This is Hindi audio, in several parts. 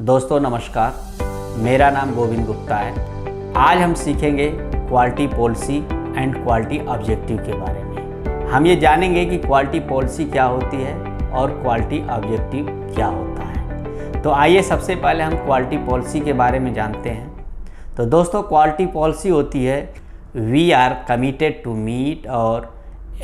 दोस्तों नमस्कार, मेरा नाम गोविंद गुप्ता है। आज हम सीखेंगे quality policy and quality objective के बारे में। हम ये जानेंगे कि क्वालिटी पॉलिसी क्या होती है और क्वालिटी ऑब्जेक्टिव क्या होता है। तो आइए सबसे पहले हम क्वालिटी पॉलिसी के बारे में जानते हैं। तो दोस्तों क्वालिटी पॉलिसी होती है we are committed to meet और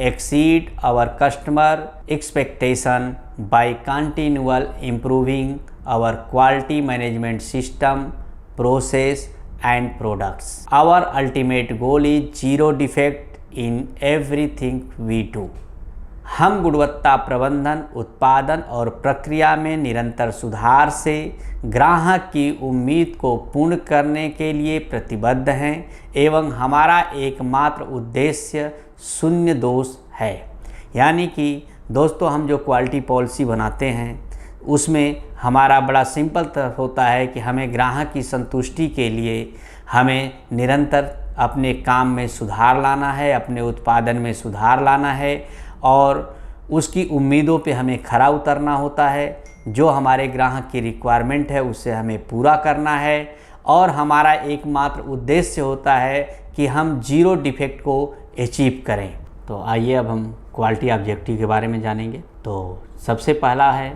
exceed our customer expectation by continual improving our quality management system, process and products. Our ultimate goal is zero defect in everything we do. हम गुणवत्ता प्रबंधन, उत्पादन और प्रक्रिया में निरंतर सुधार से ग्राहक की उम्मीद को पूर्ण करने के लिए प्रतिबद्ध हैं एवं हमारा एकमात्र उद्देश्य शून्य दोष है। यानी कि दोस्तों हम जो क्वालिटी पॉलिसी बनाते हैं उसमें हमारा बड़ा सिंपल होता है कि हमें ग्राहक की संतुष्टि के लिए हमें निरंतर अपने काम में सुधार लाना है, अपने उत्पादन में सुधार लाना है और उसकी उम्मीदों पे हमें खरा उतरना होता है। जो हमारे ग्राहक की रिक्वायरमेंट है उससे हमें पूरा करना है और हमारा एकमात्र उद्देश्य होता है कि हम जीरो डिफेक्ट को अचीव करें। तो आइए अब हम क्वालिटी ऑब्जेक्टिव के बारे में जानेंगे। तो सबसे पहला है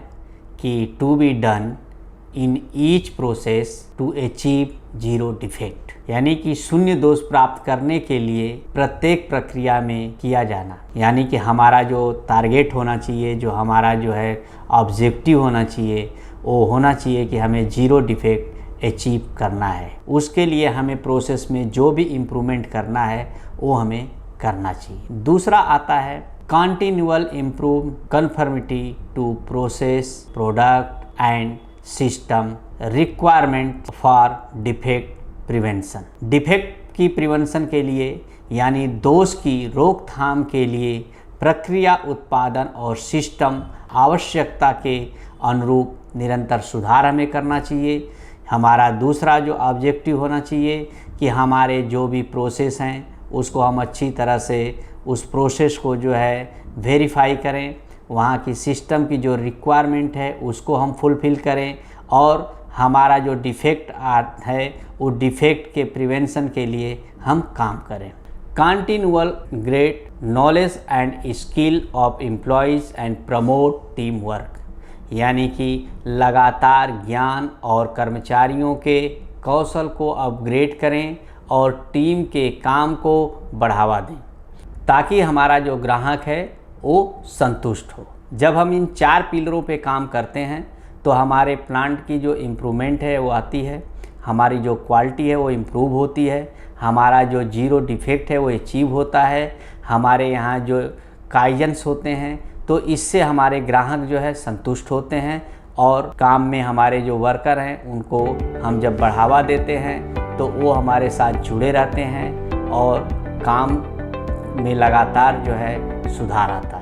कि to be done in each process to achieve zero defect, यानी कि शून्य दोष प्राप्त करने के लिए प्रत्येक प्रक्रिया में किया जाना। यानी कि हमारा जो टारगेट होना चाहिए, जो हमारा जो है ऑब्जेक्टिव होना चाहिए, वो होना चाहिए कि हमें जीरो डिफेक्ट अचीव करना है। उसके लिए हमें प्रोसेस में जो भी इम्प्रूवमेंट करना है वो हमें करना चाहिए। दूसरा आता है continual improve conformity to process, product and system requirement for defect prevention. Defect की प्रिवेंशन के लिए यानी दोष की रोकथाम के लिए प्रक्रिया, उत्पादन और सिस्टम आवश्यकता के अनुरूप निरंतर सुधार हमें करना चाहिए। हमारा दूसरा जो ऑब्जेक्टिव होना चाहिए कि हमारे जो भी प्रोसेस हैं उसको हम अच्छी तरह से उस प्रोसेस को जो है वेरीफाई करें, वहाँ की सिस्टम की जो रिक्वायरमेंट है उसको हम फुलफ़िल करें और हमारा जो डिफेक्ट है वो डिफेक्ट के प्रिवेंशन के लिए हम काम करें। Continual great knowledge and skill of employees and promote team work, यानी कि लगातार ज्ञान और कर्मचारियों के कौशल को अपग्रेड करें और टीम के काम को बढ़ावा दें ताकि हमारा जो ग्राहक है वो संतुष्ट हो। जब हम इन 4 पिलरों पे काम करते हैं तो हमारे प्लांट की जो इम्प्रूवमेंट है वो आती है, हमारी जो क्वालिटी है वो इम्प्रूव होती है, हमारा जो जीरो डिफेक्ट है वो अचीव होता है, हमारे यहाँ जो काइजेंस होते हैं तो इससे हमारे ग्राहक जो है संतुष्ट होते हैं और काम में हमारे जो वर्कर हैं उनको हम जब बढ़ावा देते हैं तो वो हमारे साथ जुड़े रहते हैं और काम में लगातार जो है सुधार आता है।